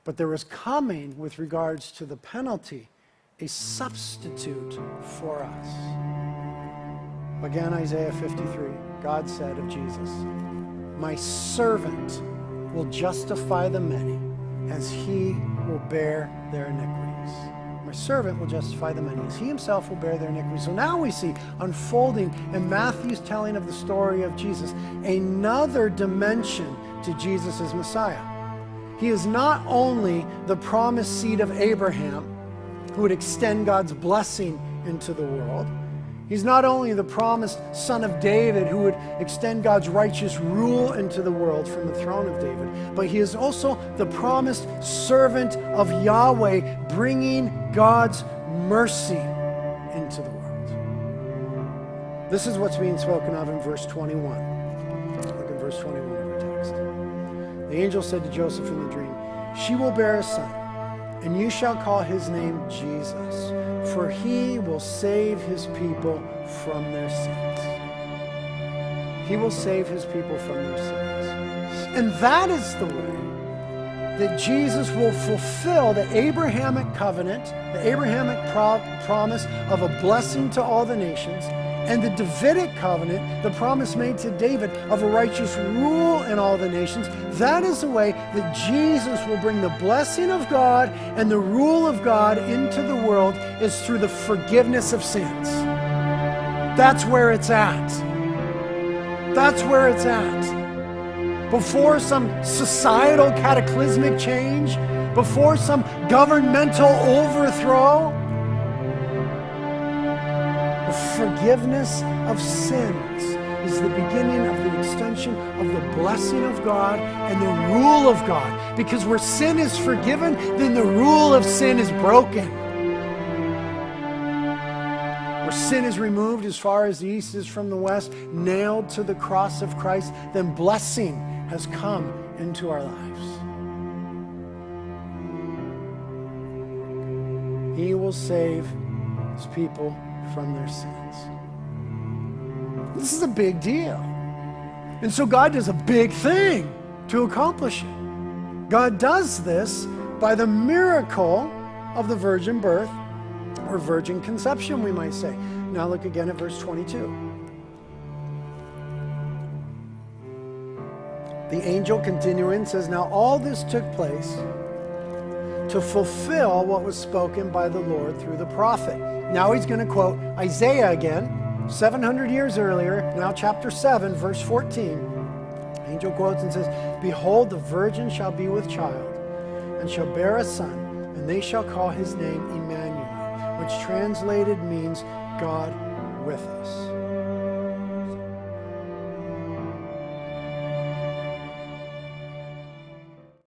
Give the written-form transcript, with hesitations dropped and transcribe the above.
But there was coming, with regards to the penalty, a substitute for us. Again, Isaiah 53, God said of Jesus, "My servant will justify the many, as he will bear their iniquities." My servant will justify the many, as he himself will bear their iniquities. So now we see unfolding in Matthew's telling of the story of Jesus, another dimension to Jesus as Messiah. He is not only the promised seed of Abraham, who would extend God's blessing into the world. He's not only the promised son of David, who would extend God's righteous rule into the world from the throne of David, but he is also the promised servant of Yahweh, bringing God's mercy into the world. This is what's being spoken of in verse 21. Look at verse 21 of our text. The angel said to Joseph in the dream, "She will bear a son, and you shall call his name Jesus, for he will save his people from their sins." He will save his people from their sins. And that is the way that Jesus will fulfill the Abrahamic covenant, the Abrahamic promise of a blessing to all the nations, and the Davidic covenant, the promise made to David of a righteous rule in all the nations. That is the way that Jesus will bring the blessing of God and the rule of God into the world, is through the forgiveness of sins. That's where it's at. That's where it's at. Before some societal cataclysmic change, before some governmental overthrow, the forgiveness of sins is the beginning of the extension of the blessing of God and the rule of God. Because where sin is forgiven, then the rule of sin is broken. Where sin is removed as far as the east is from the west, nailed to the cross of Christ, then blessing has come into our lives. He will save his people from their sins. This is a big deal. And so God does a big thing to accomplish it. God does this by the miracle of the virgin birth, or virgin conception, we might say. Now look again at verse 22. The angel continuing says, "Now all this took place to fulfill what was spoken by the Lord through the prophet." Now he's going to quote Isaiah again, 700 years earlier, now chapter 7, verse 14. The angel quotes and says, "Behold, the virgin shall be with child, and shall bear a son, and they shall call his name Emmanuel," which translated means God with us.